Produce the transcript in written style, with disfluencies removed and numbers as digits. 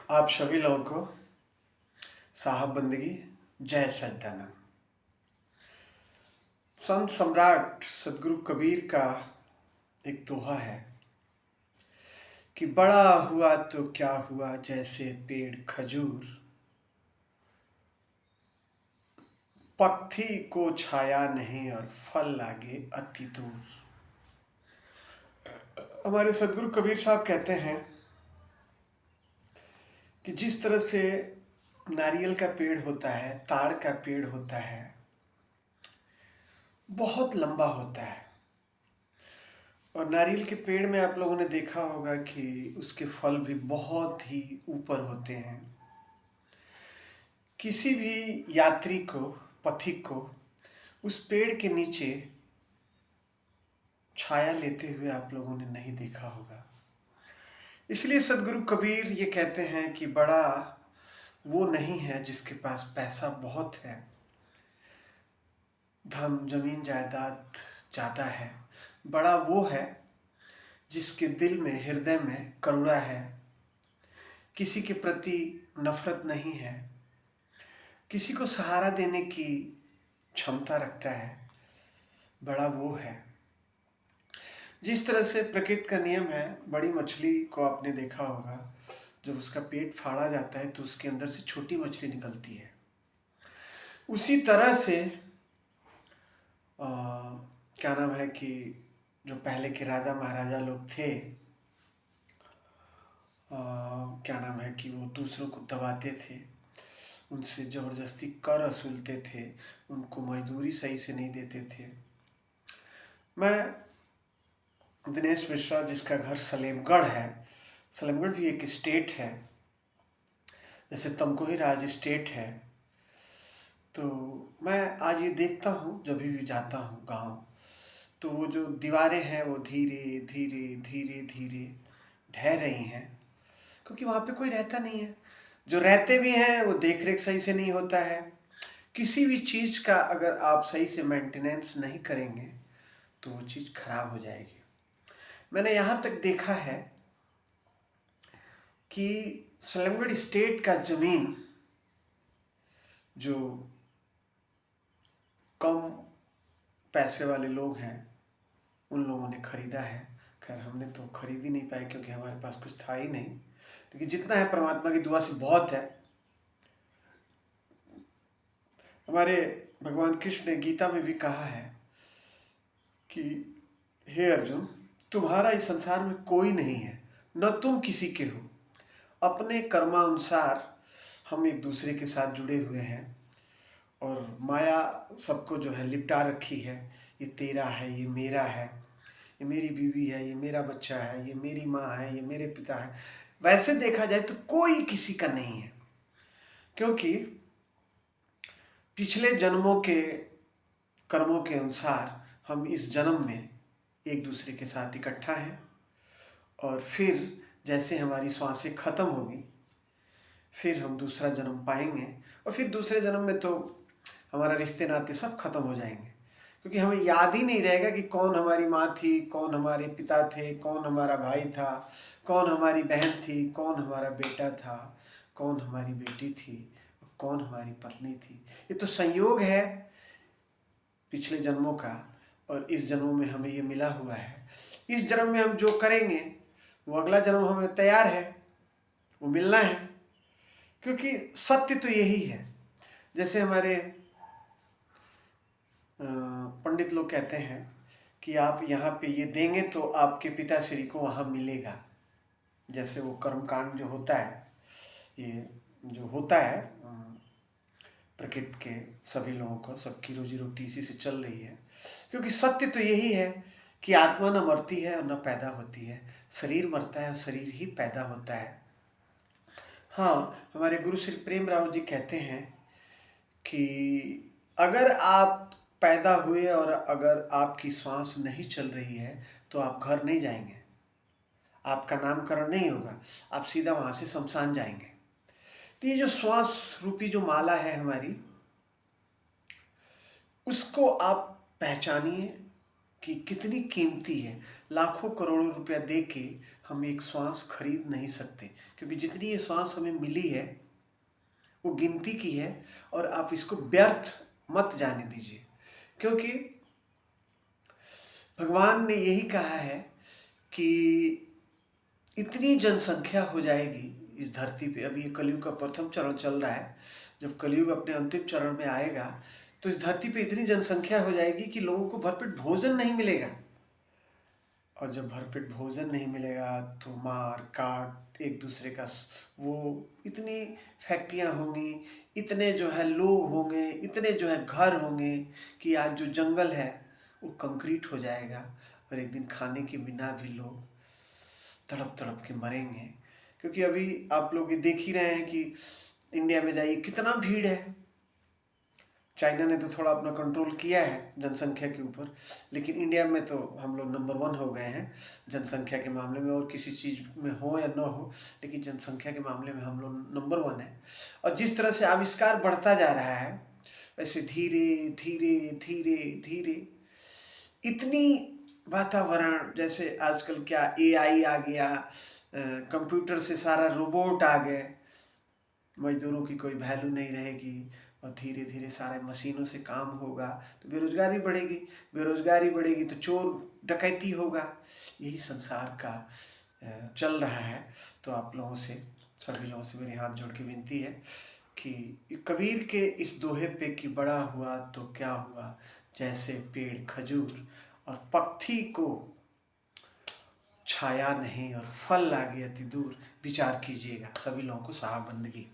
आप सभी लोगों को साहब बंदगी जय सच्चिदानंद। संत सम्राट सदगुरु कबीर का एक दोहा है कि बड़ा हुआ तो क्या हुआ जैसे पेड़ खजूर, पत्ती को छाया नहीं और फल लागे अति दूर। हमारे सदगुरु कबीर साहब कहते हैं कि जिस तरह से नारियल का पेड़ होता है, ताड़ का पेड़ होता है, बहुत लंबा होता है, और नारियल के पेड़ में आप लोगों ने देखा होगा कि उसके फल भी बहुत ही ऊपर होते हैं। किसी भी यात्री को, पथिक को उस पेड़ के नीचे छाया लेते हुए आप लोगों ने नहीं देखा होगा। इसलिए सदगुरु कबीर ये कहते हैं कि बड़ा वो नहीं है जिसके पास पैसा बहुत है, धन जमीन जायदाद ज़्यादा है। बड़ा वो है जिसके दिल में, हृदय में करुणा है, किसी के प्रति नफरत नहीं है, किसी को सहारा देने की क्षमता रखता है। बड़ा वो है। जिस तरह से प्रकृति का नियम है, बड़ी मछली को आपने देखा होगा, जब उसका पेट फाड़ा जाता है तो उसके अंदर से छोटी मछली निकलती है। उसी तरह से क्या नाम है कि जो पहले के राजा महाराजा लोग थे, क्या नाम है कि वो दूसरों को दबाते थे, उनसे ज़बरदस्ती कर वसूलते थे, उनको मजदूरी सही से नहीं देते थे। मैं दिनेश मिश्रा, जिसका घर सलेमगढ़ है, सलेमगढ़ भी एक स्टेट है, जैसे तमकोही राज स्टेट है, तो मैं आज ये देखता हूँ जब भी जाता हूँ गांव, तो वो जो दीवारें हैं वो धीरे धीरे धीरे धीरे ढह रही हैं, क्योंकि वहाँ पे कोई रहता नहीं है। जो रहते भी हैं वो देख रेख सही से नहीं होता है। किसी भी चीज़ का अगर आप सही से मेंटेनेंस नहीं करेंगे तो वो चीज़ खराब हो जाएगी। मैंने यहाँ तक देखा है कि सलेमगढ़ स्टेट का ज़मीन जो कम पैसे वाले लोग हैं उन लोगों ने ख़रीदा है। खैर हमने तो खरीद ही नहीं पाए क्योंकि हमारे पास कुछ था ही नहीं, लेकिन जितना है परमात्मा की दुआ से बहुत है। हमारे भगवान कृष्ण ने गीता में भी कहा है कि हे अर्जुन, तुम्हारा इस संसार में कोई नहीं है, न तुम किसी के हो। अपने कर्मानुसार हम एक दूसरे के साथ जुड़े हुए हैं, और माया सबको जो है लिपटा रखी है। ये तेरा है, ये मेरा है, ये मेरी बीवी है, ये मेरा बच्चा है, ये मेरी माँ है, ये मेरे पिता है। वैसे देखा जाए तो कोई किसी का नहीं है, क्योंकि पिछले जन्मों के कर्मों के अनुसार हम इस जन्म में एक दूसरे के साथ इकट्ठा हैं, और फिर जैसे हमारी श्वासें खत्म होगी फिर हम दूसरा जन्म पाएंगे, और फिर दूसरे जन्म में तो हमारा रिश्ते नाते सब खत्म हो जाएंगे, क्योंकि हमें याद ही नहीं रहेगा कि कौन हमारी माँ थी, कौन हमारे पिता थे, कौन हमारा भाई था, कौन हमारी बहन थी, कौन हमारा बेटा था, कौन हमारी बेटी थी, कौन हमारी पत्नी थी। ये तो संयोग है पिछले जन्मों का, और इस जन्मों में हमें ये मिला हुआ है। इस जन्म में हम जो करेंगे वो अगला जन्म हमें तैयार है, वो मिलना है, क्योंकि सत्य तो यही है। जैसे हमारे पंडित लोग कहते हैं कि आप यहाँ पे ये देंगे तो आपके पिताश्री को वहाँ मिलेगा। जैसे वो कर्मकांड जो होता है, ये जो होता है प्रकृति के सभी लोगों को, सबकी रोजी रोटी इसी से चल रही है। क्योंकि सत्य तो यही है कि आत्मा न मरती है और न पैदा होती है, शरीर मरता है और शरीर ही पैदा होता है। हाँ, हमारे गुरु श्री प्रेम राव जी कहते हैं कि अगर आप पैदा हुए और अगर आपकी सांस नहीं चल रही है तो आप घर नहीं जाएंगे, आपका नामकरण नहीं होगा, आप सीधा वहाँ से शमशान जाएंगे। तो ये जो श्वास रूपी जो माला है हमारी, उसको आप पहचानिए कि कितनी कीमती है। लाखों करोड़ों रुपया दे के हम एक श्वास खरीद नहीं सकते, क्योंकि जितनी ये श्वास हमें मिली है वो गिनती की है, और आप इसको व्यर्थ मत जाने दीजिए। क्योंकि भगवान ने यही कहा है कि इतनी जनसंख्या हो जाएगी इस धरती पे। अभी ये कलयुग का प्रथम चरण चल रहा है। जब कलयुग अपने अंतिम चरण में आएगा तो इस धरती पे इतनी जनसंख्या हो जाएगी कि लोगों को भरपेट भोजन नहीं मिलेगा। और जब भरपेट भोजन नहीं मिलेगा तो मार काट एक दूसरे का वो इतनी फैक्ट्रियाँ होंगी, इतने जो है लोग होंगे, इतने जो है घर होंगे कि आज जो जंगल है वो कंक्रीट हो जाएगा, और एक दिन खाने के बिना भी लोग तड़प तड़प के मरेंगे। क्योंकि अभी आप लोग ये देख ही रहे हैं कि इंडिया में जाइए कितना भीड़ है। चाइना ने तो थोड़ा अपना कंट्रोल किया है जनसंख्या के ऊपर, लेकिन इंडिया में तो हम लोग नंबर 1 हो गए हैं जनसंख्या के मामले में। और किसी चीज़ में हो या ना हो, लेकिन जनसंख्या के मामले में हम लोग नंबर 1 है। और जिस तरह से आविष्कार बढ़ता जा रहा है, वैसे धीरे धीरे धीरे धीरे इतनी वातावरण, जैसे आजकल क्या एआई आ गया, कंप्यूटर से सारा रोबोट आ गए, मजदूरों की कोई वैल्यू नहीं रहेगी, और धीरे धीरे सारे मशीनों से काम होगा तो बेरोजगारी बढ़ेगी, बेरोजगारी बढ़ेगी तो चोर डकैती होगा। यही संसार का चल रहा है। तो आप लोगों से, सभी लोगों से मेरी हाथ जोड़ के विनती है कि कबीर के इस दोहे पे कि बड़ा हुआ तो क्या हुआ, जैसे पेड़ खजूर और पक्षी को छाया नहीं और फल लागे अति दूर, विचार कीजिएगा। सभी लोगों को साहब बंदगी।